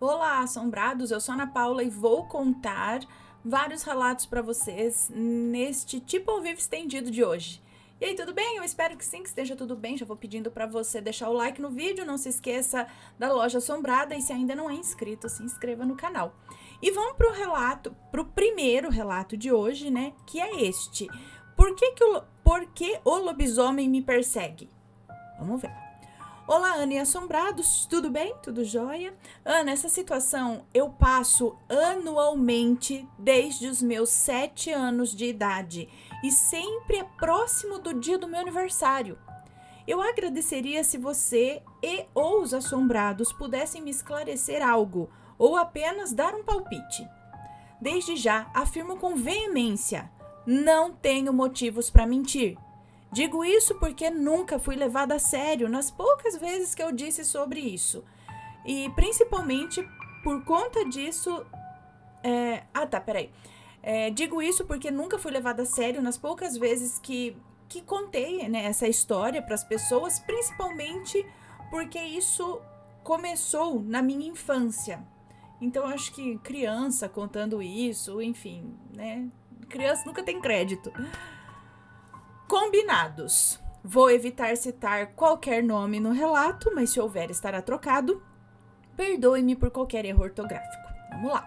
Olá, assombrados! Eu sou a Ana Paula e vou contar vários relatos para vocês neste tipo ao vivo estendido de hoje. E aí, tudo bem? Eu espero que sim, que esteja tudo bem. Já vou pedindo para você deixar o like no vídeo, não se esqueça da Loja Assombrada e se ainda não é inscrito, se inscreva no canal. E vamos pro primeiro relato de hoje, né? Que é este. Por que o lobisomem me persegue? Vamos ver. Olá, Ana e assombrados, tudo bem? Tudo jóia? Ana, essa situação eu passo anualmente desde os meus 7 anos de idade e sempre é próximo do dia do meu aniversário. Eu agradeceria se você ou os assombrados pudessem me esclarecer algo ou apenas dar um palpite. Desde já, afirmo com veemência, não tenho motivos para mentir. Digo isso porque nunca fui levada a sério nas poucas vezes que eu disse sobre isso. E principalmente por conta disso. Digo isso porque nunca fui levada a sério nas poucas vezes que contei, né, essa história para as pessoas, principalmente porque isso começou na minha infância. Então eu acho que criança contando isso, enfim, né? Criança nunca tem crédito. Combinados. Vou evitar citar qualquer nome no relato, mas se houver estará trocado. Perdoe-me por qualquer erro ortográfico. Vamos lá.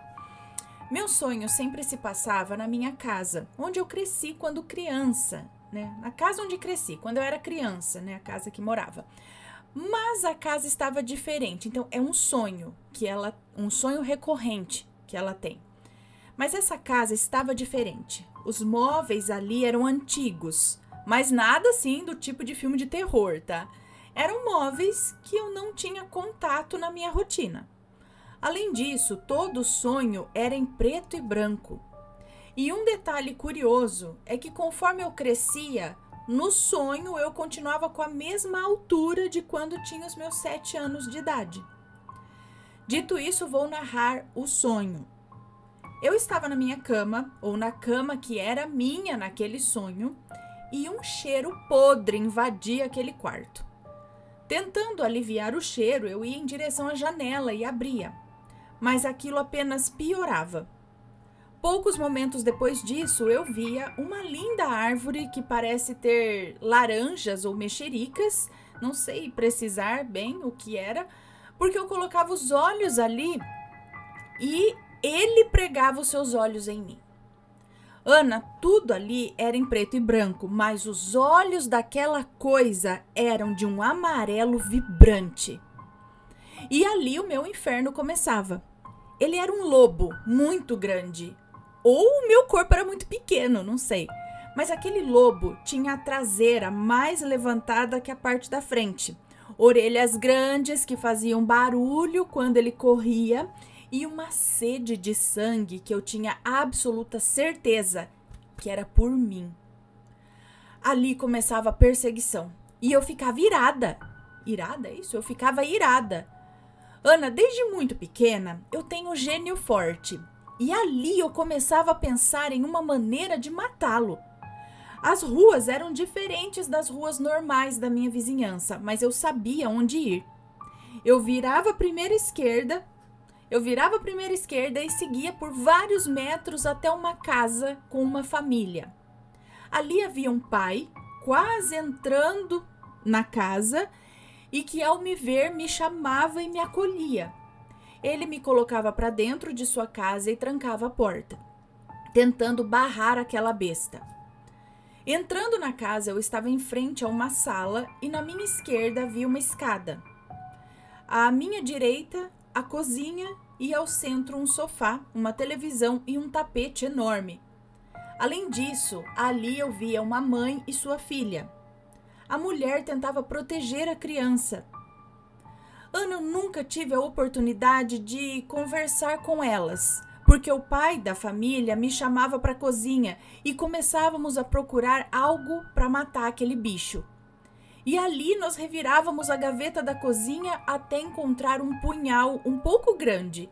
Meu sonho sempre se passava na minha casa, onde eu cresci quando criança, né? Na casa onde cresci, quando eu era criança, né? A casa que morava. Mas a casa estava diferente, então é um sonho um sonho recorrente que ela tem. Mas essa casa estava diferente. Os móveis ali eram antigos, mas nada assim do tipo de filme de terror, tá? Eram móveis que eu não tinha contato na minha rotina. Além disso, todo o sonho era em preto e branco. E um detalhe curioso é que conforme eu crescia, no sonho eu continuava com a mesma altura de quando tinha os meus 7 anos de idade. Dito isso, vou narrar o sonho. Eu estava na minha cama, ou na cama que era minha naquele sonho, e um cheiro podre invadia aquele quarto. Tentando aliviar o cheiro, eu ia em direção à janela e abria, mas aquilo apenas piorava. Poucos momentos depois disso, eu via uma linda árvore que parece ter laranjas ou mexericas, não sei precisar bem o que era, porque eu colocava os olhos ali e ele pregava os seus olhos em mim. Ana, tudo ali era em preto e branco, mas os olhos daquela coisa eram de um amarelo vibrante. E ali o meu inferno começava. Ele era um lobo muito grande. Ou o meu corpo era muito pequeno, não sei. Mas aquele lobo tinha a traseira mais levantada que a parte da frente. Orelhas grandes que faziam barulho quando ele corria e uma sede de sangue que eu tinha absoluta certeza que era por mim. Ali começava a perseguição e eu ficava irada. Irada, é isso? Eu ficava irada. Ana, desde muito pequena, eu tenho gênio forte e ali eu começava a pensar em uma maneira de matá-lo. As ruas eram diferentes das ruas normais da minha vizinhança, mas eu sabia onde ir. Eu virava a primeira esquerda e seguia por vários metros até uma casa com uma família. Ali havia um pai quase entrando na casa e que ao me ver me chamava e me acolhia. Ele me colocava para dentro de sua casa e trancava a porta, tentando barrar aquela besta. Entrando na casa, eu estava em frente a uma sala e na minha esquerda havia uma escada. À minha direita, a cozinha e ao centro um sofá, uma televisão e um tapete enorme. Além disso, ali eu via uma mãe e sua filha. A mulher tentava proteger a criança. Ana, eu nunca tive a oportunidade de conversar com elas, porque o pai da família me chamava para a cozinha e começávamos a procurar algo para matar aquele bicho. E ali nós revirávamos a gaveta da cozinha até encontrar um punhal um pouco grande.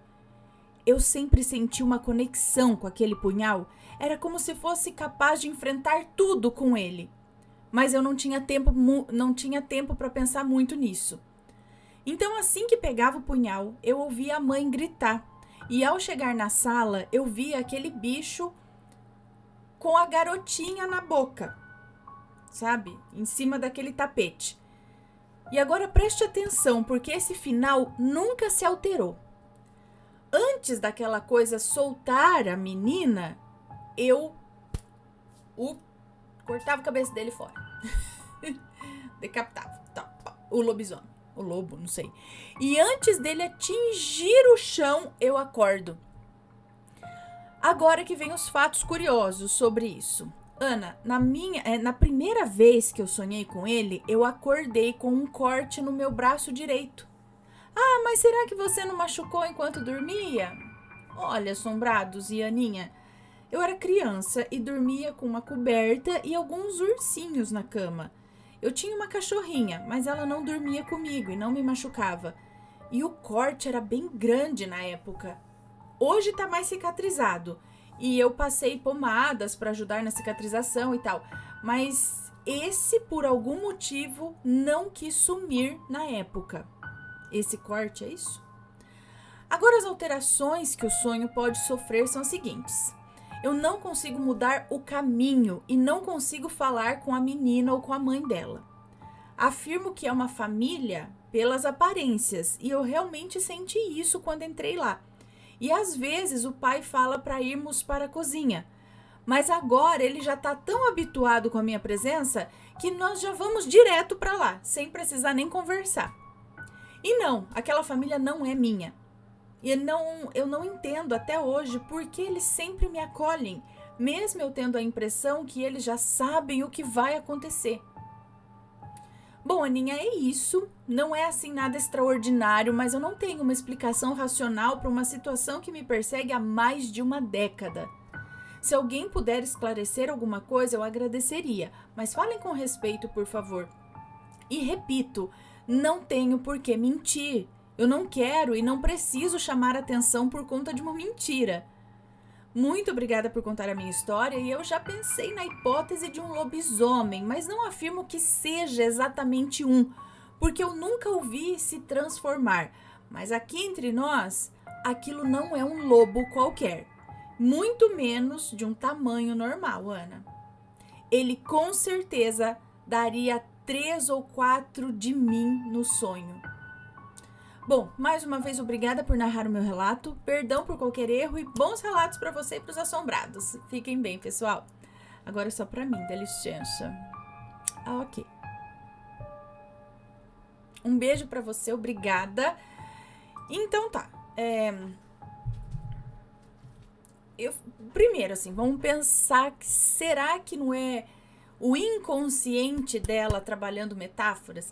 Eu sempre senti uma conexão com aquele punhal. Era como se fosse capaz de enfrentar tudo com ele. Mas eu não tinha tempo para pensar muito nisso. Então, assim que pegava o punhal, eu ouvia a mãe gritar. E ao chegar na sala, eu via aquele bicho com a garotinha na boca, sabe? Em cima daquele tapete. E agora preste atenção, porque esse final nunca se alterou. Antes daquela coisa soltar a menina, eu cortava a cabeça dele fora. Decapitava. O lobisomem. O lobo, não sei. E antes dele atingir o chão, eu acordo. Agora que vem os fatos curiosos sobre isso. Ana, na primeira vez que eu sonhei com ele, eu acordei com um corte no meu braço direito. Ah, mas será que você não machucou enquanto dormia? Olha, assombrados e Aninha, eu era criança e dormia com uma coberta e alguns ursinhos na cama. Eu tinha uma cachorrinha, mas ela não dormia comigo e não me machucava. E o corte era bem grande na época. Hoje tá mais cicatrizado. E eu passei pomadas para ajudar na cicatrização e tal. Mas esse, por algum motivo, não quis sumir na época. Esse corte é isso? Agora, as alterações que o sonho pode sofrer são as seguintes. Eu não consigo mudar o caminho e não consigo falar com a menina ou com a mãe dela. Afirmo que é uma família pelas aparências e eu realmente senti isso quando entrei lá. E às vezes o pai fala para irmos para a cozinha, mas agora ele já está tão habituado com a minha presença que nós já vamos direto para lá, sem precisar nem conversar. E não, aquela família não é minha. E eu não entendo até hoje por que eles sempre me acolhem, mesmo eu tendo a impressão que eles já sabem o que vai acontecer. Bom, Aninha, é isso. Não é assim nada extraordinário, mas eu não tenho uma explicação racional para uma situação que me persegue há mais de uma década. Se alguém puder esclarecer alguma coisa, eu agradeceria, mas falem com respeito, por favor. E repito, não tenho por que mentir. Eu não quero e não preciso chamar atenção por conta de uma mentira. Muito obrigada por contar a minha história e eu já pensei na hipótese de um lobisomem, mas não afirmo que seja exatamente um, porque eu nunca o vi se transformar. Mas aqui entre nós, aquilo não é um lobo qualquer, muito menos de um tamanho normal, Ana. Ele com certeza daria 3 ou 4 de mim no sonho. Bom, mais uma vez obrigada por narrar o meu relato, perdão por qualquer erro e bons relatos para você e para os assombrados. Fiquem bem, pessoal. Agora é só para mim, dá licença. Ah, ok. Um beijo para você, obrigada. Então tá, primeiro assim, vamos pensar que será que não é o inconsciente dela trabalhando metáforas?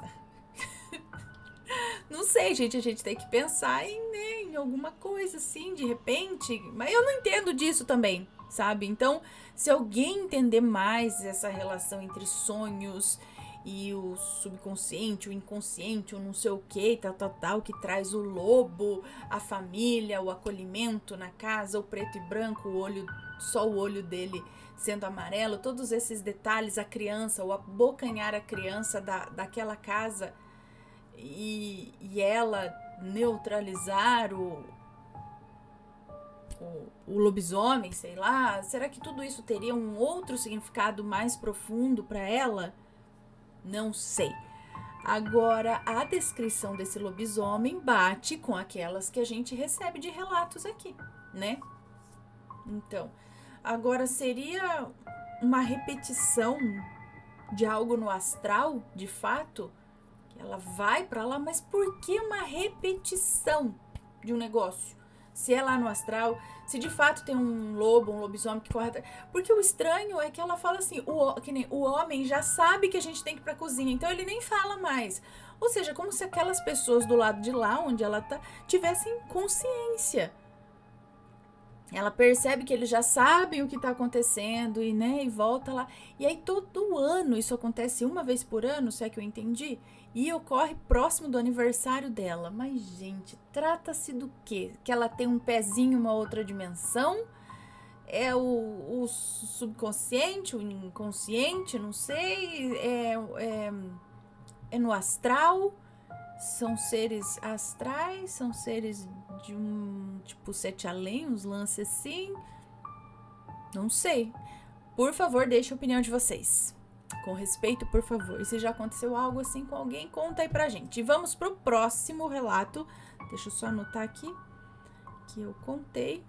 Não sei, gente, a gente tem que pensar em alguma coisa assim, de repente. Mas eu não entendo disso também, sabe? Então, se alguém entender mais essa relação entre sonhos e o subconsciente, o inconsciente, o não sei o que, tal, que traz o lobo, a família, o acolhimento na casa, o preto e branco, só o olho dele sendo amarelo, todos esses detalhes, a criança, o abocanhar a criança daquela casa... E ela neutralizar o lobisomem, sei lá, será que tudo isso teria um outro significado mais profundo para ela? Não sei. Agora, a descrição desse lobisomem bate com aquelas que a gente recebe de relatos aqui, né? Então, agora seria uma repetição de algo no astral, de fato? Ela vai pra lá, mas por que uma repetição de um negócio? Se é lá no astral, se de fato tem um lobo, um lobisomem que corre... Porque o estranho é que ela fala assim, que nem o homem já sabe que a gente tem que ir pra cozinha, então ele nem fala mais. Ou seja, como se aquelas pessoas do lado de lá, onde ela tá, tivessem consciência. Ela percebe que eles já sabem o que tá acontecendo e, né, e volta lá. E aí todo ano, isso acontece uma vez por ano, se é que eu entendi, e ocorre próximo do aniversário dela. Mas, gente, trata-se do quê? Que ela tem um pezinho em uma outra dimensão? É o subconsciente, o inconsciente, não sei, é no astral? São seres astrais? São seres de um tipo 7 além? Uns lances assim? Não sei. Por favor, deixe a opinião de vocês. Com respeito, por favor. E se já aconteceu algo assim com alguém, conta aí pra gente. E vamos pro próximo relato. Deixa eu só anotar aqui que eu contei.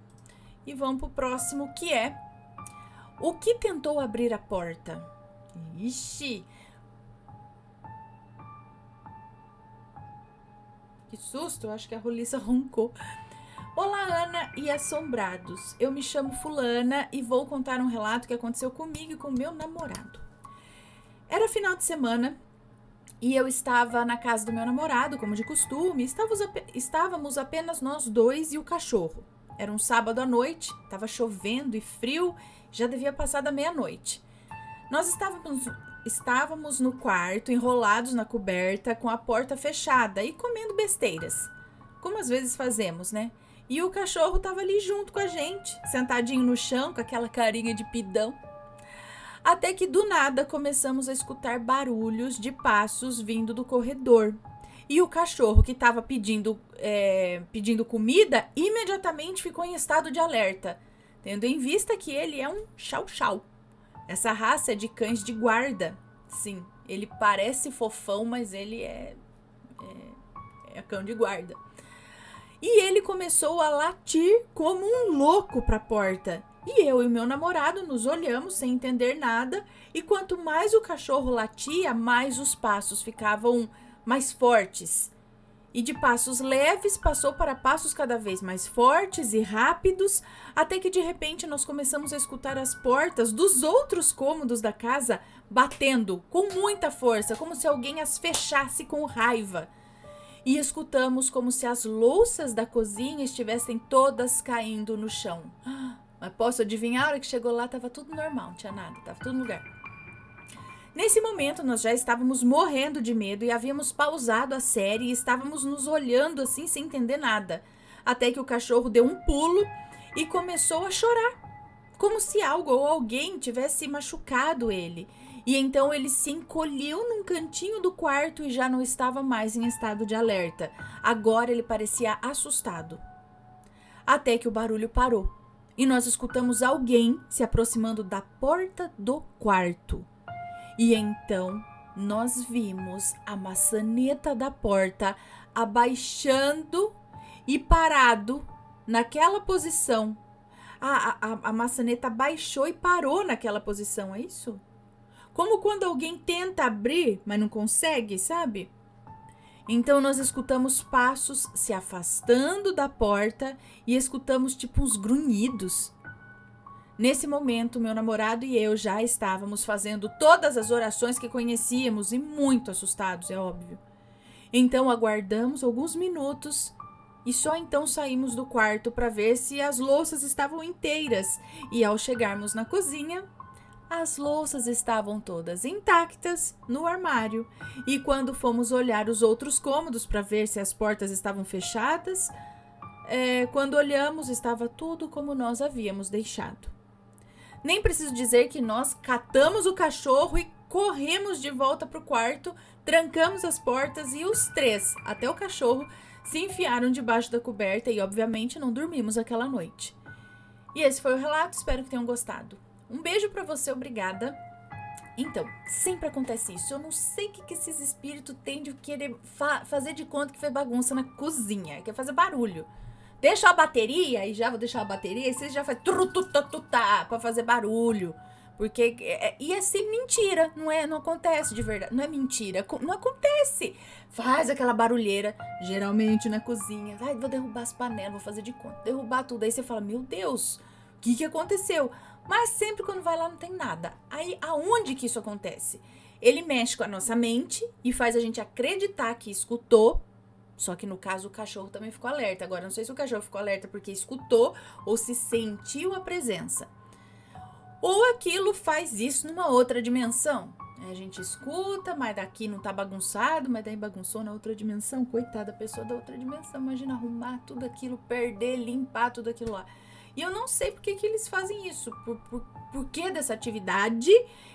E vamos pro próximo, que é: o que tentou abrir a porta? Ixi! Que susto, eu acho que a Rolissa roncou. Olá, Ana e assombrados. Eu me chamo Fulana e vou contar um relato que aconteceu comigo e com meu namorado. Era final de semana e eu estava na casa do meu namorado, como de costume. Estávamos apenas nós dois e o cachorro. Era um sábado à noite, estava chovendo e frio, já devia passar da meia-noite. Nós estávamos no quarto, enrolados na coberta, com a porta fechada e comendo besteiras, como às vezes fazemos, né? E o cachorro estava ali junto com a gente, sentadinho no chão, com aquela carinha de pidão. Até que do nada começamos a escutar barulhos de passos vindo do corredor. E o cachorro, que estava pedindo comida, imediatamente ficou em estado de alerta, tendo em vista que ele é um chow-chow. Essa raça é de cães de guarda. Sim, ele parece fofão, mas ele é cão de guarda. E ele começou a latir como um louco para a porta. E eu e o meu namorado nos olhamos sem entender nada. E quanto mais o cachorro latia, mais os passos ficavam mais fortes. E de passos leves passou para passos cada vez mais fortes e rápidos, até que de repente nós começamos a escutar as portas dos outros cômodos da casa batendo com muita força, como se alguém as fechasse com raiva. E escutamos como se as louças da cozinha estivessem todas caindo no chão. Mas posso adivinhar, a hora que chegou lá estava tudo normal, não tinha nada, estava tudo no lugar. Nesse momento, nós já estávamos morrendo de medo e havíamos pausado a série e estávamos nos olhando assim sem entender nada. Até que o cachorro deu um pulo e começou a chorar, como se algo ou alguém tivesse machucado ele. E então ele se encolheu num cantinho do quarto e já não estava mais em estado de alerta. Agora ele parecia assustado. Até que o barulho parou e nós escutamos alguém se aproximando da porta do quarto. E então nós vimos a maçaneta da porta abaixando e parado naquela posição. A maçaneta baixou e parou naquela posição, é isso? Como quando alguém tenta abrir, mas não consegue, sabe? Então nós escutamos passos se afastando da porta e escutamos tipo uns grunhidos. Nesse momento, meu namorado e eu já estávamos fazendo todas as orações que conhecíamos e muito assustados, é óbvio. Então aguardamos alguns minutos e só então saímos do quarto para ver se as louças estavam inteiras. E ao chegarmos na cozinha, as louças estavam todas intactas no armário. E quando fomos olhar os outros cômodos para ver se as portas estavam fechadas, quando olhamos, estava tudo como nós havíamos deixado. Nem preciso dizer que nós catamos o cachorro e corremos de volta para o quarto, trancamos as portas e os três, até o cachorro, se enfiaram debaixo da coberta e, obviamente, não dormimos aquela noite. E esse foi o relato, espero que tenham gostado. Um beijo para você, obrigada. Então, sempre acontece isso. Eu não sei o que esses espíritos têm de querer fazer de conta que foi bagunça na cozinha, quer fazer barulho. Deixa a bateria, e já vou deixar a bateria, e vocês já fazem pra fazer barulho. Porque ia ser mentira, não acontece de verdade. Não é mentira, não acontece. Faz aquela barulheira, geralmente na cozinha. Ai, vou derrubar as panelas, vou fazer de conta. Derrubar tudo. Aí você fala, meu Deus, o que aconteceu? Mas sempre quando vai lá não tem nada. Aí, aonde que isso acontece? Ele mexe com a nossa mente e faz a gente acreditar que escutou. Só que no caso o cachorro também ficou alerta. Agora, não sei se o cachorro ficou alerta porque escutou ou se sentiu a presença. Ou aquilo faz isso numa outra dimensão. A gente escuta, mas daqui não tá bagunçado, mas daí bagunçou na outra dimensão. Coitada da pessoa da outra dimensão. Imagina arrumar tudo aquilo, perder, limpar tudo aquilo lá. E eu não sei por que eles fazem isso. Por que dessa atividade?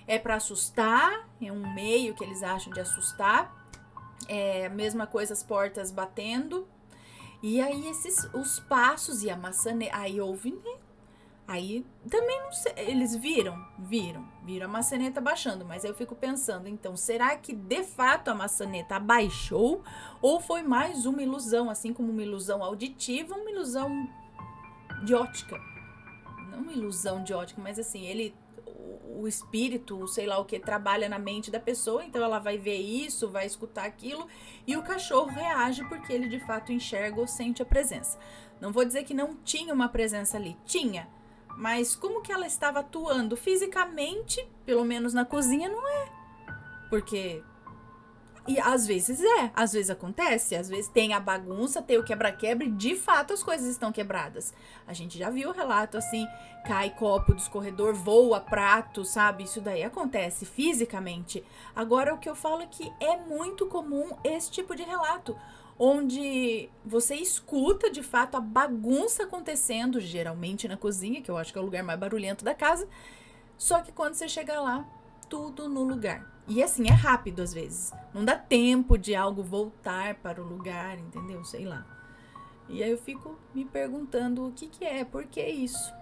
É pra assustar, é um meio que eles acham de assustar. Mesma coisa, as portas batendo. E aí os passos e a maçaneta. Aí houve, né? Aí também não sei. Eles viram a maçaneta baixando. Mas aí eu fico pensando, então, será que de fato a maçaneta abaixou? Ou foi mais uma ilusão, assim como uma ilusão auditiva, uma ilusão de ótica? Não uma ilusão de ótica, mas assim, o espírito, sei lá o que, trabalha na mente da pessoa, então ela vai ver isso, vai escutar aquilo, e o cachorro reage porque ele de fato enxerga ou sente a presença. Não vou dizer que não tinha uma presença ali, tinha, mas como que ela estava atuando fisicamente, pelo menos na cozinha, não é. Porque... E às vezes acontece, às vezes tem a bagunça, tem o quebra-quebra e de fato as coisas estão quebradas. A gente já viu o relato assim, cai copo do escorredor, voa prato, sabe? Isso daí acontece fisicamente. Agora o que eu falo é que é muito comum esse tipo de relato, onde você escuta de fato a bagunça acontecendo, geralmente na cozinha, que eu acho que é o lugar mais barulhento da casa, só que quando você chega lá, tudo no lugar. E assim, é rápido às vezes. Não dá tempo de algo voltar para o lugar, entendeu? Sei lá. E aí eu fico me perguntando o que é, por que isso,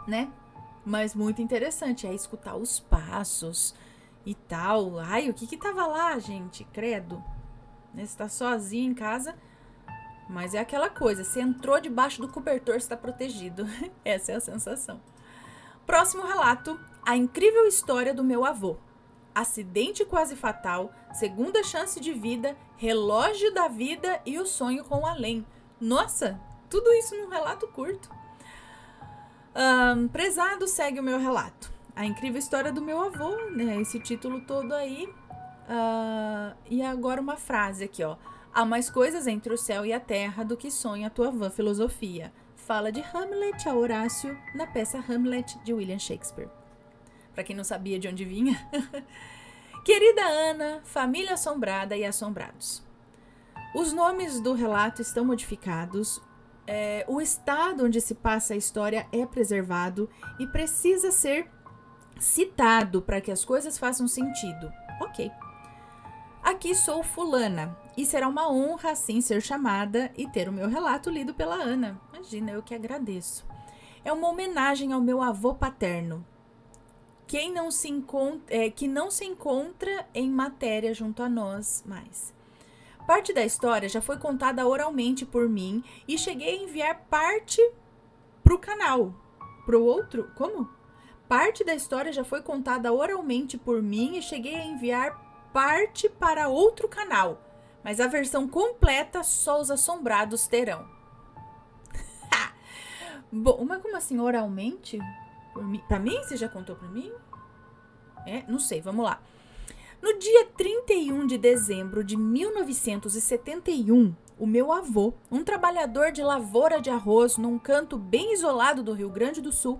né? Mas muito interessante é escutar os passos e tal. Ai, o que tava lá, gente? Credo. Né? Você tá sozinho em casa, mas é aquela coisa. Você entrou debaixo do cobertor, você tá protegido. Essa é a sensação. Próximo relato. A incrível história do meu avô. Acidente quase fatal, segunda chance de vida, relógio da vida e o sonho com o além. Nossa, tudo isso num relato curto. Prezado, segue o meu relato. A incrível história do meu avô, né? Esse título todo aí. E agora uma frase aqui, ó. Há mais coisas entre o céu e a terra do que sonha a tua vã filosofia. Fala de Hamlet a Horácio na peça Hamlet de William Shakespeare. Para quem não sabia de onde vinha. Querida Ana, família assombrada e assombrados. Os nomes do relato estão modificados. O estado onde se passa a história é preservado e precisa ser citado para que as coisas façam sentido. Ok. Aqui sou fulana e será uma honra assim ser chamada e ter o meu relato lido pela Ana. Imagina, eu que agradeço. É uma homenagem ao meu avô paterno, que não se encontra em matéria junto a nós mais. Parte da história já foi contada oralmente por mim e cheguei a enviar parte pro canal. Pro outro? Como? Parte da história já foi contada oralmente por mim e cheguei a enviar parte para outro canal. Mas a versão completa só os assombrados terão. Bom, mas como assim oralmente? Pra mim? Você já contou pra mim? Não sei, vamos lá. No dia 31 de dezembro de 1971, o meu avô, um trabalhador de lavoura de arroz num canto bem isolado do Rio Grande do Sul,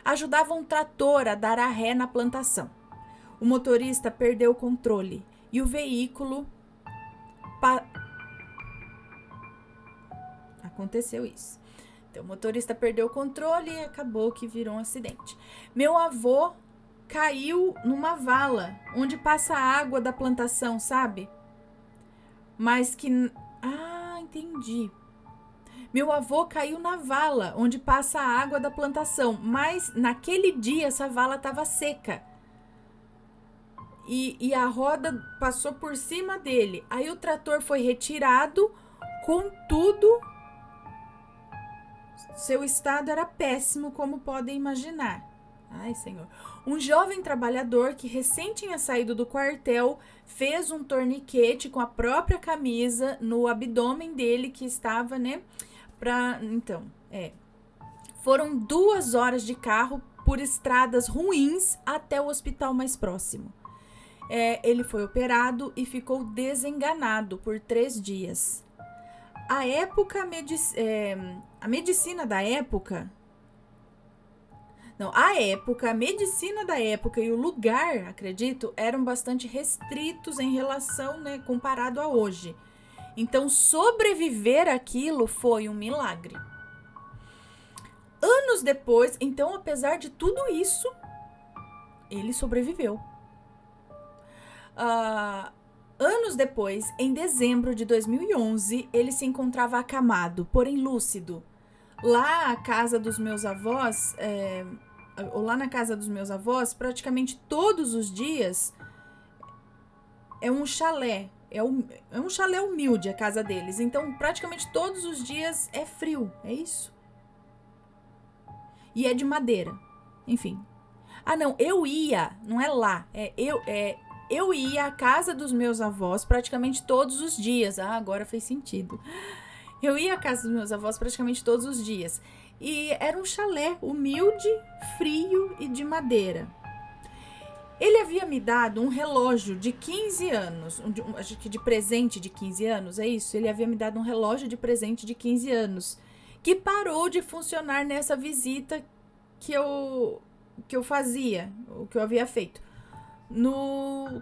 ajudava um trator a dar a ré na plantação. O motorista perdeu o controle e o veículo... Aconteceu isso. Então, o motorista perdeu o controle e acabou que virou um acidente. Meu avô caiu numa vala onde passa a água da plantação, sabe? Mas que... entendi. Meu avô caiu na vala onde passa a água da plantação, mas naquele dia essa vala estava seca. E a roda passou por cima dele. Aí o trator foi retirado, contudo, seu estado era péssimo, como podem imaginar. Ai, Senhor. Um jovem trabalhador que recém tinha saído do quartel fez um torniquete com a própria camisa no abdômen dele que estava, né? Foram 2 horas de carro por estradas ruins até o hospital mais próximo. Ele foi operado e ficou desenganado por 3 dias. A medicina da época e o lugar, acredito, eram bastante restritos em relação, né, comparado a hoje. Então, sobreviver àquilo foi um milagre. Anos depois, então, apesar de tudo isso, ele sobreviveu. Anos depois, em dezembro de 2011, ele se encontrava acamado, porém lúcido. Lá a casa dos meus avós, lá na casa dos meus avós, praticamente todos os dias é um chalé. É um chalé humilde a casa deles. Então, praticamente todos os dias é frio. É isso? E é de madeira. Enfim. Ah, não. Eu ia. Não é lá. Eu ia à casa dos meus avós praticamente todos os dias. Ah, agora fez sentido. Eu ia à casa dos meus avós praticamente todos os dias. E era um chalé humilde, frio e de madeira. Ele havia me dado um relógio de 15 anos, acho que de presente de 15 anos, é isso? Ele havia me dado um relógio de presente de 15 anos, que parou de funcionar nessa visita que eu fazia, o que eu havia feito.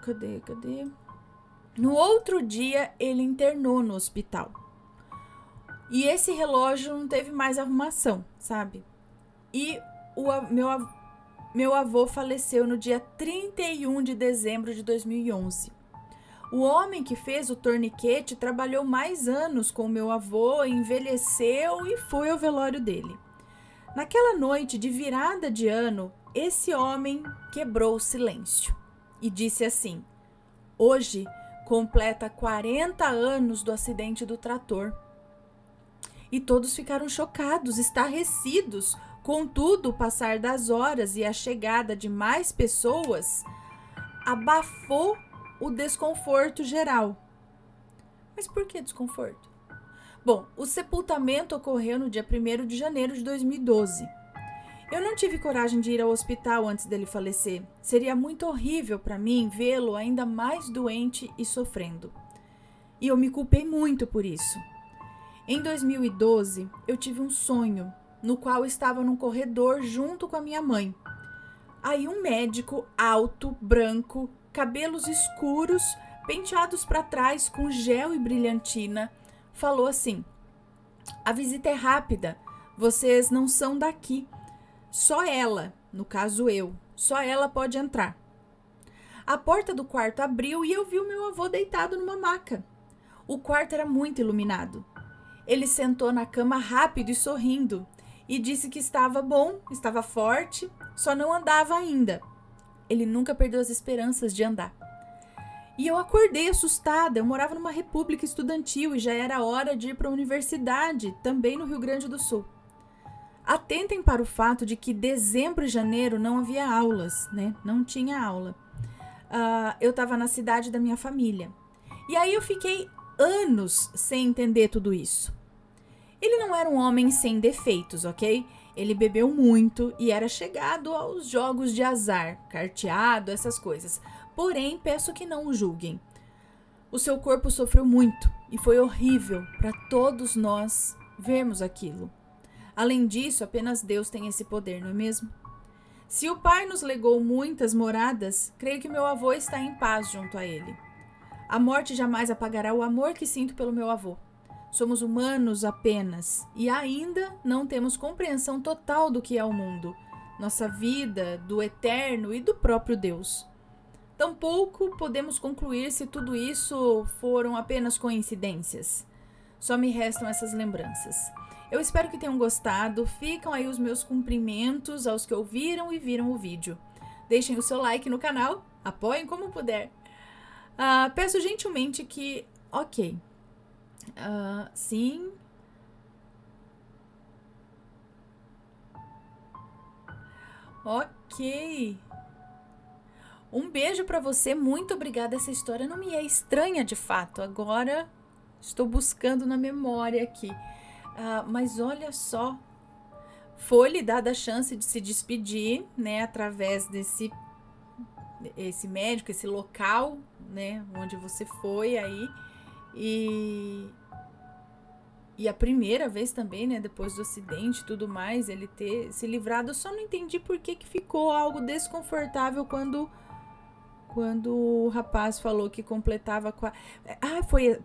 Cadê? No outro dia, ele internou no hospital. E esse relógio não teve mais arrumação, sabe? E meu avô faleceu no dia 31 de dezembro de 2011. O homem que fez o torniquete trabalhou mais anos com meu avô, envelheceu e foi ao velório dele. Naquela noite de virada de ano, esse homem quebrou o silêncio e disse assim: hoje completa 40 anos do acidente do trator. E todos ficaram chocados, estarrecidos. Contudo, o passar das horas e a chegada de mais pessoas abafou o desconforto geral. Mas por que desconforto? Bom, o sepultamento ocorreu no dia 1º de janeiro de 2012. Eu não tive coragem de ir ao hospital antes dele falecer. Seria muito horrível para mim vê-lo ainda mais doente e sofrendo. E eu me culpei muito por isso. Em 2012, eu tive um sonho no qual estava num corredor junto com a minha mãe. Aí um médico alto, branco, cabelos escuros, penteados para trás com gel e brilhantina, falou assim: a visita é rápida, vocês não são daqui. Só ela, no caso eu, só ela pode entrar. A porta do quarto abriu e eu vi o meu avô deitado numa maca. O quarto era muito iluminado. Ele sentou na cama rápido e sorrindo e disse que estava bom, estava forte, só não andava ainda. Ele nunca perdeu as esperanças de andar. E eu acordei assustada. Eu morava numa república estudantil e já era hora de ir para a universidade, também no Rio Grande do Sul. Atentem para o fato de que dezembro e janeiro não havia aulas, né? Não tinha aula. Eu estava na cidade da minha família. E aí eu fiquei anos sem entender tudo isso. Ele não era um homem sem defeitos, ok? Ele bebeu muito e era chegado aos jogos de azar, carteado, essas coisas. Porém, peço que não o julguem. O seu corpo sofreu muito e foi horrível para todos nós vermos aquilo. Além disso, apenas Deus tem esse poder, não é mesmo? Se o Pai nos legou muitas moradas, creio que meu avô está em paz junto a ele. A morte jamais apagará o amor que sinto pelo meu avô. Somos humanos apenas e ainda não temos compreensão total do que é o mundo, nossa vida, do eterno e do próprio Deus. Tampouco podemos concluir se tudo isso foram apenas coincidências. Só me restam essas lembranças. Eu espero que tenham gostado. Ficam aí os meus cumprimentos aos que ouviram e viram o vídeo. Deixem o seu like no canal, apoiem como puder. Peço gentilmente que... Ok. Sim. Ok. Um beijo pra você, muito obrigada. Essa história não me é estranha de fato. Agora estou buscando na memória aqui. Mas olha só, foi-lhe dada a chance de se despedir, né, através esse médico, esse local, né, onde você foi aí. E a primeira vez também, né, depois do acidente e tudo mais, ele ter se livrado. Eu só não entendi por que ficou algo desconfortável quando o rapaz falou que completava...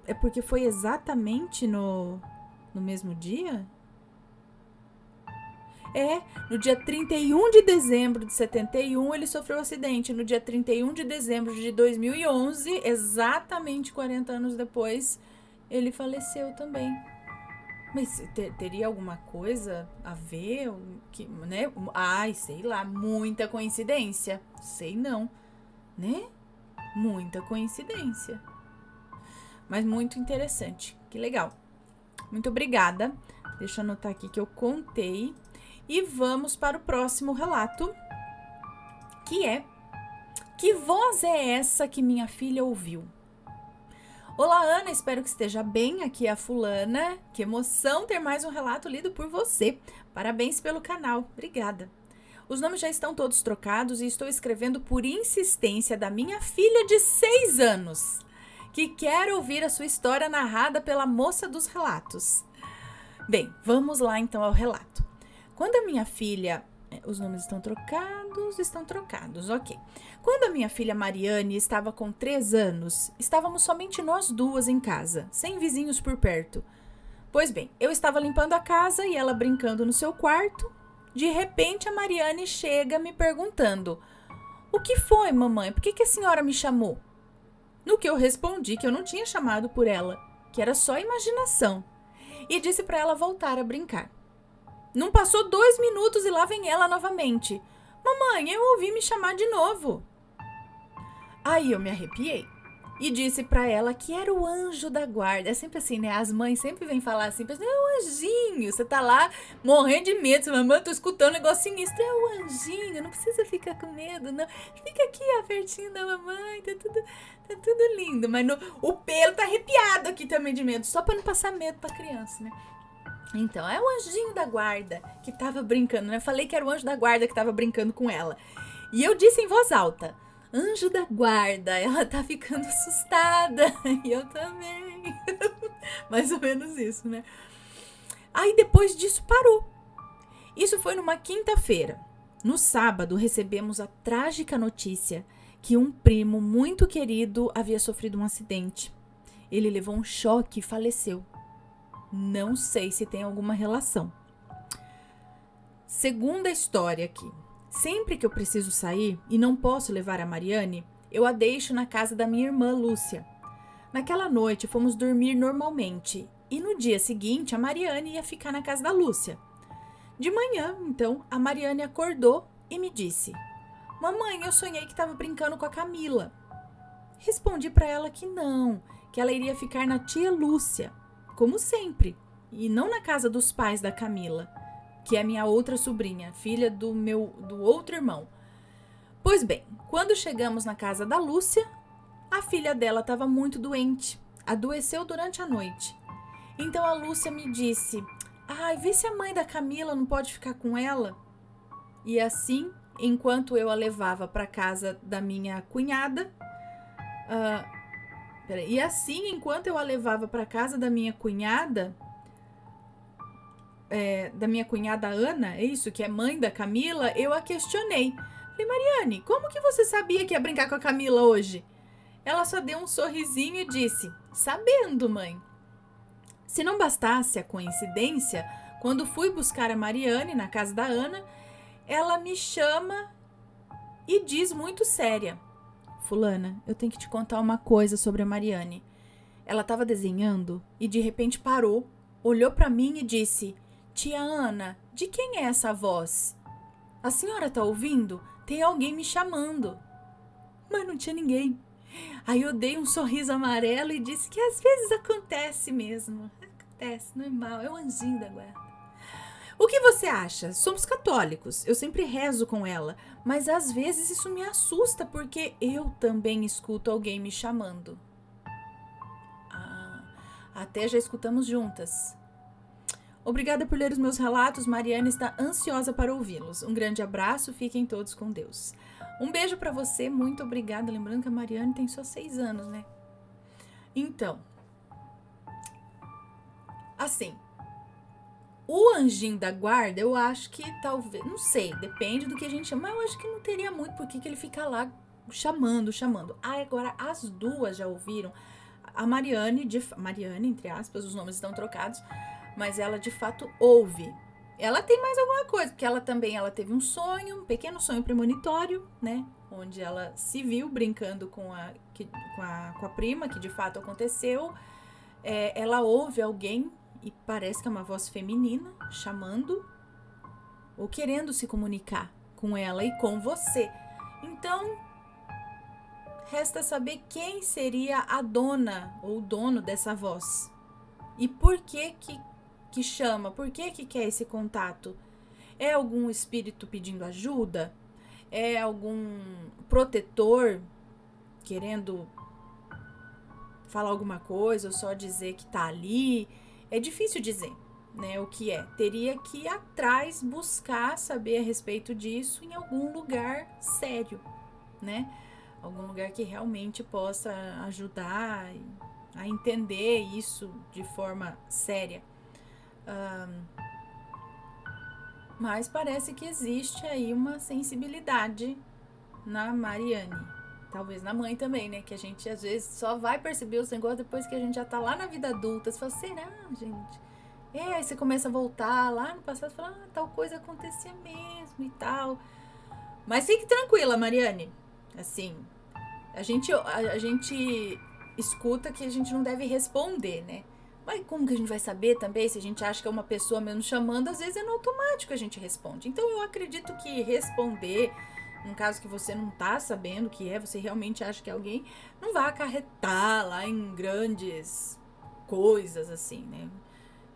É porque foi exatamente no mesmo dia? No dia 31 de dezembro de 71, ele sofreu um acidente. No dia 31 de dezembro de 2011, exatamente 40 anos depois, ele faleceu também. Mas teria alguma coisa a ver? Né? Ai, sei lá, muita coincidência. Sei não, né? Muita coincidência. Mas muito interessante, que legal. Muito obrigada. Deixa eu anotar aqui que eu contei. E vamos para o próximo relato, que é: que voz é essa que minha filha ouviu? Olá, Ana, espero que esteja bem. Aqui é a fulana. Que emoção ter mais um relato lido por você. Parabéns pelo canal. Obrigada. Os nomes já estão todos trocados e estou escrevendo por insistência da minha filha de 6 anos, que quer ouvir a sua história narrada pela moça dos relatos. Bem, vamos lá então ao relato. Quando a minha filha... Os nomes estão trocados, ok. Quando a minha filha Mariane estava com 3 anos, estávamos somente nós duas em casa, sem vizinhos por perto. Pois bem, eu estava limpando a casa e ela brincando no seu quarto. De repente, a Mariane chega me perguntando: o que foi, mamãe? Por que a senhora me chamou? No que eu respondi que eu não tinha chamado por ela, que era só imaginação, e disse para ela voltar a brincar. Não passou 2 minutos e lá vem ela novamente. Mamãe, eu ouvi me chamar de novo. Aí eu me arrepiei e disse pra ela que era o anjo da guarda. É sempre assim, né? As mães sempre vêm falar assim, é o anjinho. Você tá lá morrendo de medo. Você, mamãe, tô escutando um negócio sinistro. É o anjinho, não precisa ficar com medo, não. Fica aqui, ó, pertinho da mamãe, tá tudo lindo. Mas o pelo tá arrepiado aqui também de medo, só pra não passar medo pra criança, né? Então, é o anjinho da guarda que tava brincando, né? Eu falei que era o anjo da guarda que tava brincando com ela. E eu disse em voz alta: anjo da guarda, ela tá ficando assustada. E eu também. Mais ou menos isso, né? Aí depois disso parou. Isso foi numa quinta-feira. No sábado recebemos a trágica notícia que um primo muito querido havia sofrido um acidente. Ele levou um choque e faleceu. Não sei se tem alguma relação. Segunda história aqui. Sempre que eu preciso sair e não posso levar a Mariane, eu a deixo na casa da minha irmã Lúcia. Naquela noite fomos dormir normalmente e no dia seguinte a Mariane ia ficar na casa da Lúcia. De manhã, então, a Mariane acordou e me disse: mamãe, eu sonhei que estava brincando com a Camila. Respondi para ela que não, que ela iria ficar na tia Lúcia, como sempre, e não na casa dos pais da Camila, que é minha outra sobrinha, filha do outro irmão. Pois bem, quando chegamos na casa da Lúcia, a filha dela estava muito doente, adoeceu durante a noite. Então a Lúcia me disse: vê se a mãe da Camila não pode ficar com ela. E assim, enquanto eu a levava para casa da minha cunhada, da minha cunhada Ana, é isso, que é mãe da Camila, eu a questionei. Falei: Mariane, como que você sabia que ia brincar com a Camila hoje? Ela só deu um sorrisinho e disse: sabendo, mãe. Se não bastasse a coincidência, quando fui buscar a Mariane na casa da Ana, ela me chama e diz muito séria: fulana, eu tenho que te contar uma coisa sobre a Mariane. Ela estava desenhando e de repente parou, olhou para mim e disse: tia Ana, de quem é essa voz? A senhora tá ouvindo? Tem alguém me chamando. Mas não tinha ninguém. Aí eu dei um sorriso amarelo e disse que às vezes acontece mesmo. Acontece, normal, é o anjinho da guarda. O que você acha? Somos católicos, eu sempre rezo com ela, mas às vezes isso me assusta porque eu também escuto alguém me chamando. Até já escutamos juntas. Obrigada por ler os meus relatos, Mariane está ansiosa para ouvi-los. Um grande abraço, fiquem todos com Deus. Um beijo para você, muito obrigada. Lembrando que a Mariane tem só 6 anos, né? Então, assim, o anjinho da guarda, eu acho que talvez, não sei, depende do que a gente chama, mas eu acho que não teria muito porque que ele fica lá chamando. Agora, as duas já ouviram. A Mariane, entre aspas, os nomes estão trocados, mas ela de fato ouve. ela tem mais alguma coisa, porque ela teve um sonho, um pequeno sonho premonitório, né? Onde ela se viu brincando com a prima, que de fato aconteceu. Ela ouve alguém, e parece que é uma voz feminina, chamando ou querendo se comunicar com ela e com você. Então, resta saber quem seria a dona ou o dono dessa voz. E por que chama? Por que quer esse contato? É algum espírito pedindo ajuda? É algum protetor querendo falar alguma coisa ou só dizer que tá ali? É difícil dizer, né, o que é. Teria que ir atrás, buscar saber a respeito disso em algum lugar sério, né? Algum lugar que realmente possa ajudar a entender isso de forma séria. Mas parece que existe aí uma sensibilidade na Mariane. Talvez na mãe também, né? Que a gente às vezes só vai perceber os negócios depois que a gente já tá lá na vida adulta. Você fala, será, gente? Aí você começa a voltar lá no passado e fala, tal coisa acontecia mesmo e tal. Mas fique tranquila, Mariane. Assim, a gente escuta que a gente não deve responder, né? Mas como que a gente vai saber também se a gente acha que é uma pessoa mesmo chamando? Às vezes é no automático a gente responde. Então eu acredito que responder, num caso que você não tá sabendo o que é, você realmente acha que é alguém, não vai acarretar lá em grandes coisas assim, né?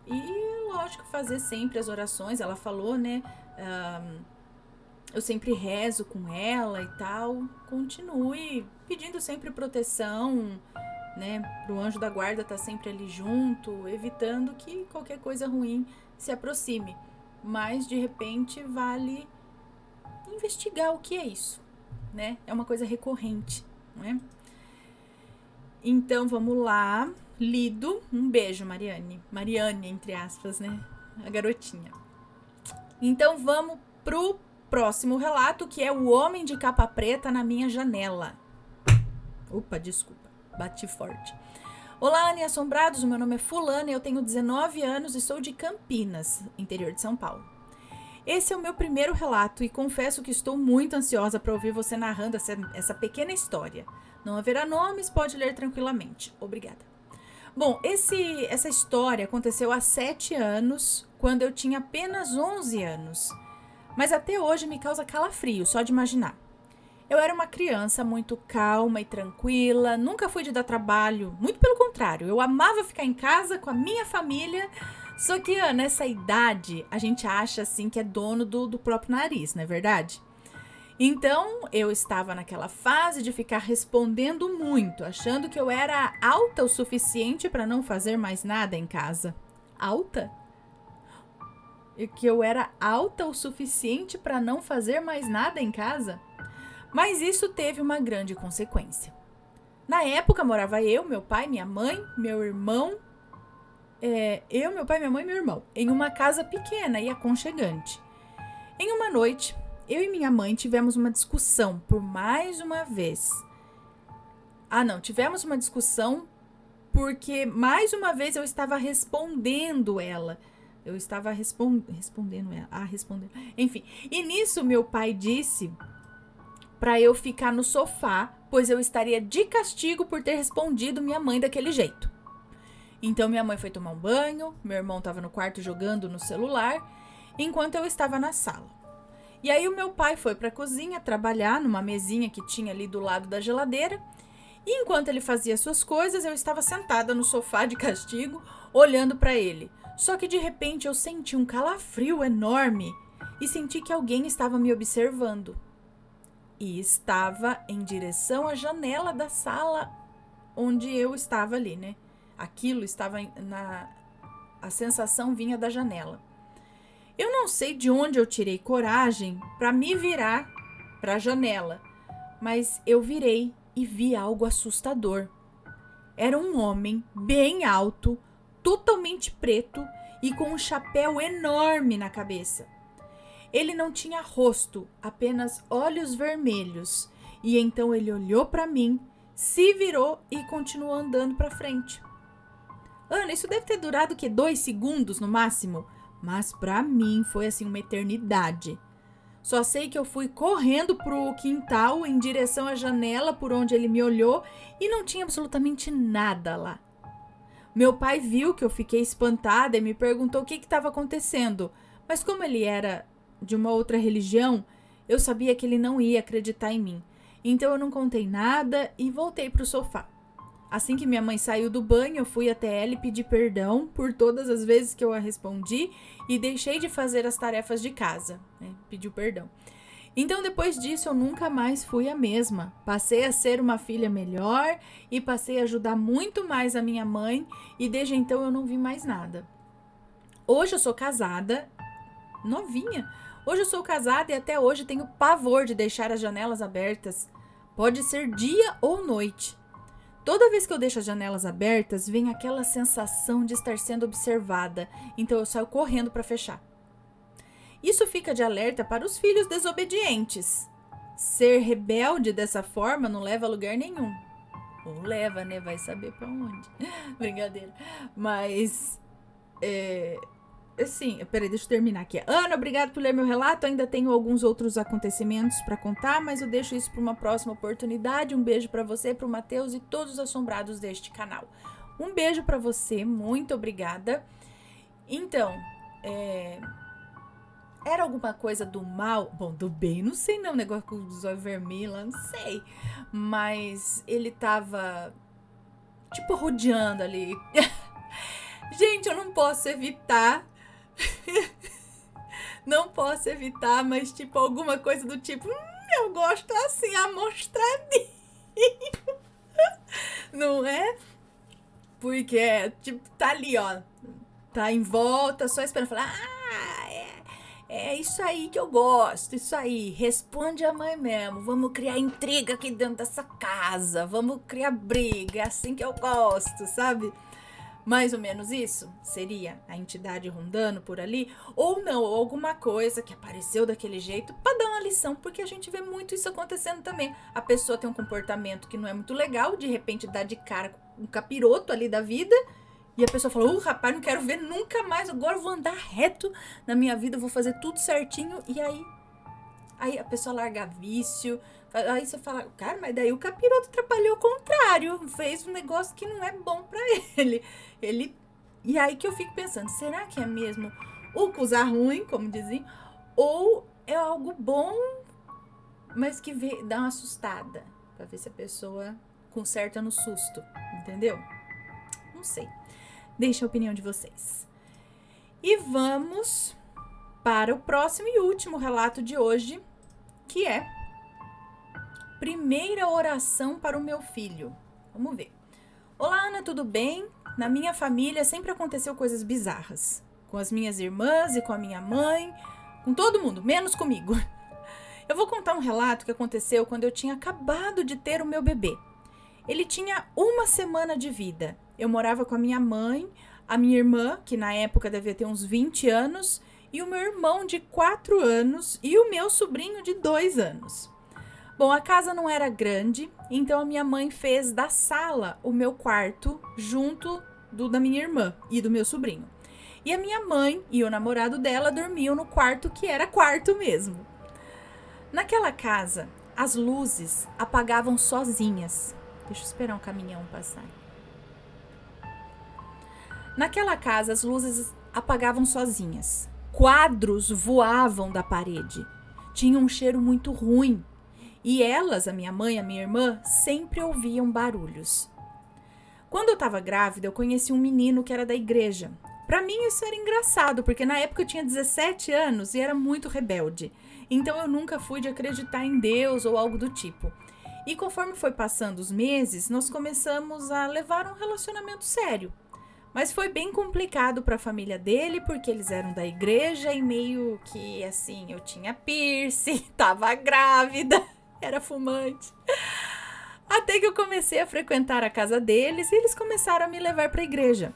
E lógico, fazer sempre as orações, ela falou, né? Eu sempre rezo com ela e tal. Continue pedindo sempre proteção, né, pro anjo da guarda tá sempre ali junto, evitando que qualquer coisa ruim se aproxime. Mas de repente vale investigar o que é isso, né? É uma coisa recorrente, né? Então vamos lá. Lido, um beijo, Mariane, entre aspas, né? A garotinha. Então vamos pro próximo relato, que é o homem de capa preta na minha janela. Opa, desculpa. Bati forte. Olá, Anne Assombrados, o meu nome é Fulana, eu tenho 19 anos e sou de Campinas, interior de São Paulo. Esse é o meu primeiro relato e confesso que estou muito ansiosa para ouvir você narrando essa pequena história. Não haverá nomes, pode ler tranquilamente. Obrigada. Bom, essa história aconteceu há 7 anos, quando eu tinha apenas 11 anos. Mas até hoje me causa calafrio, só de imaginar. Eu era uma criança muito calma e tranquila, nunca fui de dar trabalho, muito pelo contrário, eu amava ficar em casa com a minha família, só que nessa idade a gente acha assim que é dono do próprio nariz, não é verdade? Então eu estava naquela fase de ficar respondendo muito, achando que eu era alta o suficiente para não fazer mais nada em casa. Alta? E que eu era alta o suficiente para não fazer mais nada em casa? Mas isso teve uma grande consequência. Na época morava eu, meu pai, minha mãe, meu irmão, meu pai, minha mãe e meu irmão, em uma casa pequena e aconchegante. Em uma noite, eu e minha mãe tivemos uma discussão por mais uma vez. Tivemos uma discussão porque mais uma vez eu estava respondendo ela. Eu estava respondendo ela. Enfim, e nisso meu pai disse para eu ficar no sofá, pois eu estaria de castigo por ter respondido minha mãe daquele jeito. Então minha mãe foi tomar um banho, meu irmão estava no quarto jogando no celular, enquanto eu estava na sala. E aí o meu pai foi para a cozinha trabalhar numa mesinha que tinha ali do lado da geladeira, e enquanto ele fazia suas coisas, eu estava sentada no sofá de castigo, olhando para ele. Só que de repente eu senti um calafrio enorme e senti que alguém estava me observando. E estava em direção à janela da sala onde eu estava ali, né? Aquilo estava a sensação vinha da janela. Eu não sei de onde eu tirei coragem para me virar para a janela, mas eu virei e vi algo assustador. Era um homem bem alto, totalmente preto e com um chapéu enorme na cabeça. Ele não tinha rosto, apenas olhos vermelhos. E então ele olhou para mim, se virou e continuou andando para frente. Ana, isso deve ter durado 2 segundos no máximo? Mas pra mim foi assim uma eternidade. Só sei que eu fui correndo pro quintal em direção à janela por onde ele me olhou e não tinha absolutamente nada lá. Meu pai viu que eu fiquei espantada e me perguntou o que estava acontecendo, mas como ele era de uma outra religião, eu sabia que ele não ia acreditar em mim. Então eu não contei nada e voltei pro sofá. Assim que minha mãe saiu do banho, eu fui até ela e pedi perdão por todas as vezes que eu a respondi e deixei de fazer as tarefas de casa. Pediu perdão. Então, depois disso, eu nunca mais fui a mesma. Passei a ser uma filha melhor e passei a ajudar muito mais a minha mãe e desde então eu não vi mais nada. Hoje eu sou casada, novinha. Hoje eu sou casada e até hoje tenho pavor de deixar as janelas abertas. Pode ser dia ou noite. Toda vez que eu deixo as janelas abertas, vem aquela sensação de estar sendo observada, então eu saio correndo para fechar. Isso fica de alerta para os filhos desobedientes. Ser rebelde dessa forma não leva a lugar nenhum. Ou leva, né? Vai saber para onde. Brincadeira. Mas, assim, peraí, deixa eu terminar aqui. Ana, obrigado por ler meu relato. Ainda tenho alguns outros acontecimentos para contar, mas eu deixo isso para uma próxima oportunidade. Um beijo para você, para o Matheus e todos os assombrados deste canal. Um beijo para você, muito obrigada. Então, era alguma coisa do mal? Bom, do bem, não sei não, negócio com os olhos vermelhos lá, não sei. Mas ele tava, tipo, rodeando ali. Gente, eu não posso evitar. Não posso evitar, mas tipo, alguma coisa do tipo, eu gosto assim, amostradinho. Não é? Porque, tipo, tá ali, ó. Tá em volta, só esperando falar, é isso aí que eu gosto, isso aí. Responde a mãe mesmo. Vamos criar intriga aqui dentro dessa casa. Vamos criar briga, é assim que eu gosto, sabe? Mais ou menos isso seria a entidade rondando por ali, ou não, ou alguma coisa que apareceu daquele jeito para dar uma lição, porque a gente vê muito isso acontecendo também. A pessoa tem um comportamento que não é muito legal, de repente dá de cara com um capiroto ali da vida, e a pessoa fala, rapaz, não quero ver nunca mais, agora eu vou andar reto na minha vida, vou fazer tudo certinho, e aí a pessoa larga vício. Aí você fala, cara, mas daí o capiroto trabalhou ao contrário, fez um negócio que não é bom pra ele. E aí que eu fico pensando, será que é mesmo o coisa ruim, como dizem, ou é algo bom, mas que dá uma assustada, pra ver se a pessoa conserta no susto, entendeu? Não sei. Deixa a opinião de vocês. E vamos para o próximo e último relato de hoje, que é primeira oração para o meu filho. Vamos ver. Olá, Ana, tudo bem? Na minha família sempre aconteceu coisas bizarras. Com as minhas irmãs e com a minha mãe. Com todo mundo, menos comigo. Eu vou contar um relato que aconteceu quando eu tinha acabado de ter o meu bebê. Ele tinha 1 semana de vida. Eu morava com a minha mãe, a minha irmã, que na época devia ter uns 20 anos, e o meu irmão de 4 anos e o meu sobrinho de 2 anos. Bom, a casa não era grande, então a minha mãe fez da sala o meu quarto junto do da minha irmã e do meu sobrinho. E a minha mãe e o namorado dela dormiam no quarto que era quarto mesmo. Naquela casa, as luzes apagavam sozinhas. Deixa eu esperar um caminhão passar. Naquela casa, as luzes apagavam sozinhas. Quadros voavam da parede. Tinha um cheiro muito ruim. E elas, a minha mãe e a minha irmã, sempre ouviam barulhos. Quando eu estava grávida, eu conheci um menino que era da igreja. Para mim isso era engraçado, porque na época eu tinha 17 anos e era muito rebelde. Então eu nunca fui de acreditar em Deus ou algo do tipo. E conforme foi passando os meses, nós começamos a levar um relacionamento sério. Mas foi bem complicado para a família dele, porque eles eram da igreja e meio que assim, eu tinha piercing, tava grávida. Era fumante. Até que eu comecei a frequentar a casa deles e eles começaram a me levar para a igreja.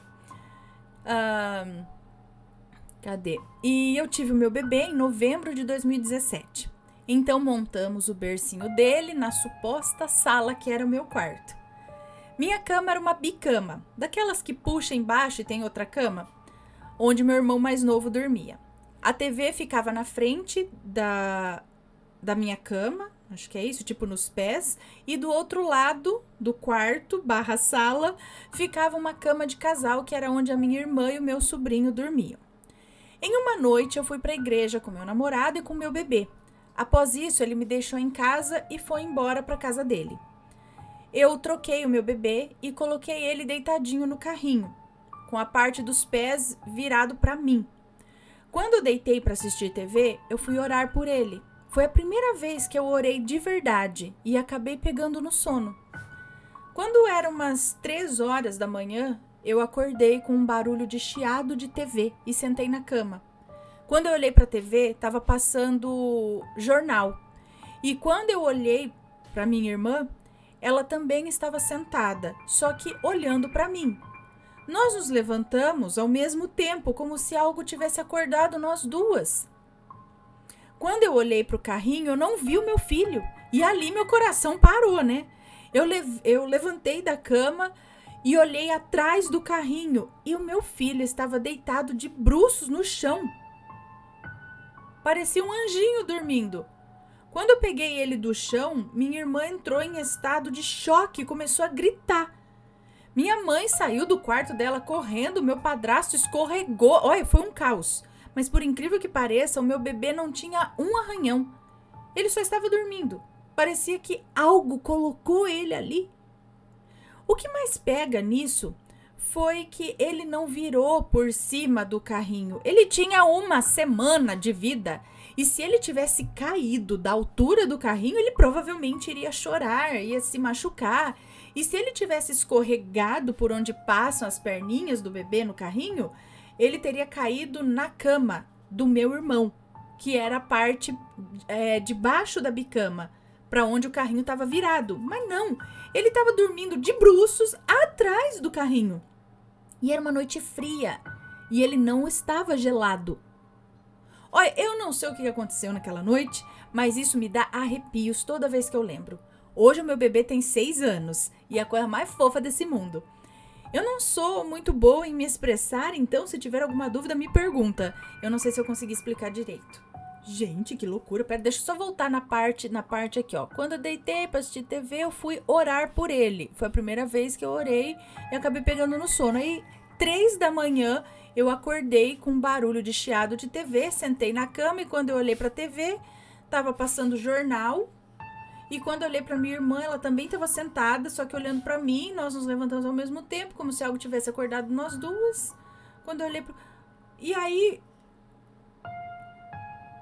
Cadê? E eu tive o meu bebê em novembro de 2017. Então montamos o bercinho dele na suposta sala que era o meu quarto. Minha cama era uma bicama, daquelas que puxa embaixo e tem outra cama. onde meu irmão mais novo dormia. A TV ficava na frente da minha cama, acho que é isso, tipo nos pés, e do outro lado do quarto / sala ficava uma cama de casal, que era onde a minha irmã e o meu sobrinho dormiam. Em uma noite eu fui para a igreja com meu namorado e com meu bebê. Após isso, ele me deixou em casa e foi embora para casa dele. Eu troquei o meu bebê e coloquei ele deitadinho no carrinho, com a parte dos pés virado para mim. Quando eu deitei para assistir TV, eu fui orar por ele. Foi a primeira vez que eu orei de verdade e acabei pegando no sono. Quando eram umas 3 horas da manhã, eu acordei com um barulho de chiado de TV e sentei na cama. Quando eu olhei para a TV, estava passando jornal. E quando eu olhei para minha irmã, ela também estava sentada, só que olhando para mim. Nós nos levantamos ao mesmo tempo, como se algo tivesse acordado nós duas. Quando eu olhei para o carrinho, eu não vi o meu filho. E ali meu coração parou, né? Eu levantei da cama e olhei atrás do carrinho e o meu filho estava deitado de bruços no chão. Parecia um anjinho dormindo. Quando eu peguei ele do chão, minha irmã entrou em estado de choque e começou a gritar. Minha mãe saiu do quarto dela correndo, meu padrasto escorregou. Olha, foi um caos. Mas por incrível que pareça, o meu bebê não tinha um arranhão. Ele só estava dormindo. Parecia que algo colocou ele ali. O que mais pega nisso foi que ele não virou por cima do carrinho. Ele tinha 1 semana de vida. E se ele tivesse caído da altura do carrinho, ele provavelmente iria chorar, ia se machucar. E se ele tivesse escorregado por onde passam as perninhas do bebê no carrinho, ele teria caído na cama do meu irmão, que era a parte de baixo da bicama, para onde o carrinho estava virado. Mas não, ele estava dormindo de bruços atrás do carrinho. E era uma noite fria, e ele não estava gelado. Olha, eu não sei o que aconteceu naquela noite, mas isso me dá arrepios toda vez que eu lembro. Hoje o meu bebê tem 6 anos, e é a coisa mais fofa desse mundo. Eu não sou muito boa em me expressar, então se tiver alguma dúvida me pergunta. Eu não sei se eu consegui explicar direito. Gente, que loucura. Pera, deixa eu só voltar na parte aqui, ó. Quando eu deitei pra assistir TV, eu fui orar por ele. Foi a primeira vez que eu orei e acabei pegando no sono. Aí, 3 da manhã, eu acordei com um barulho de chiado de TV, sentei na cama e quando eu olhei pra TV, tava passando jornal. E quando eu olhei pra minha irmã, ela também estava sentada, só que olhando pra mim, nós nos levantamos ao mesmo tempo, como se algo tivesse acordado nós duas. Quando eu olhei pra... E aí...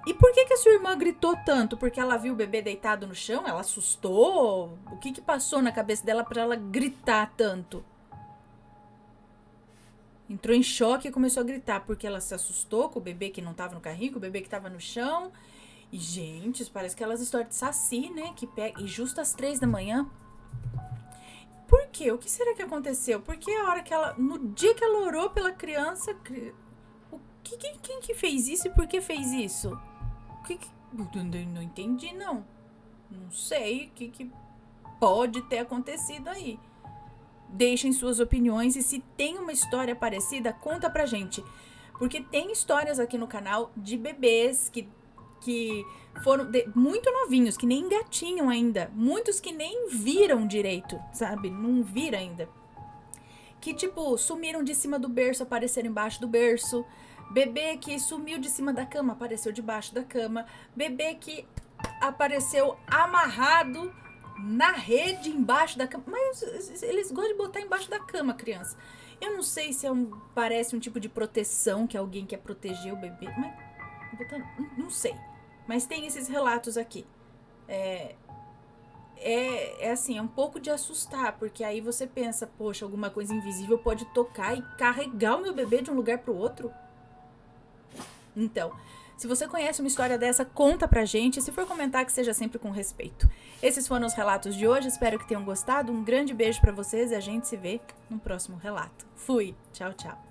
E por que a sua irmã gritou tanto? Porque ela viu o bebê deitado no chão? Ela assustou? O que passou na cabeça dela pra ela gritar tanto? Entrou em choque e começou a gritar, porque ela se assustou com o bebê que não tava no carrinho, com o bebê que tava no chão. E, gente, parece aquelas histórias de Saci, né? Que pega... E justo às 3 da manhã. Por quê? O que será que aconteceu? Porque a hora que ela... No dia que ela orou pela criança... Quem que fez isso e por que fez isso? Não entendi, não. Não sei o que pode ter acontecido aí. Deixem suas opiniões e se tem uma história parecida, conta pra gente. Porque tem histórias aqui no canal de bebês que foram muito novinhos, que nem engatinham ainda. Muitos que nem viram direito, sabe? Não viram ainda. Que, tipo, sumiram de cima do berço, apareceram embaixo do berço. Bebê que sumiu de cima da cama, apareceu debaixo da cama. Bebê que apareceu amarrado na rede embaixo da cama. Mas eles gostam de botar embaixo da cama, criança. Eu não sei se parece um tipo de proteção que alguém quer proteger o bebê. Mas não sei. Mas tem esses relatos aqui. É assim, é um pouco de assustar, porque aí você pensa, poxa, alguma coisa invisível pode tocar e carregar o meu bebê de um lugar pro outro. Então, se você conhece uma história dessa, conta pra gente. Se for comentar, que seja sempre com respeito. Esses foram os relatos de hoje. Espero que tenham gostado. Um grande beijo pra vocês e a gente se vê no próximo relato. Fui! Tchau, tchau.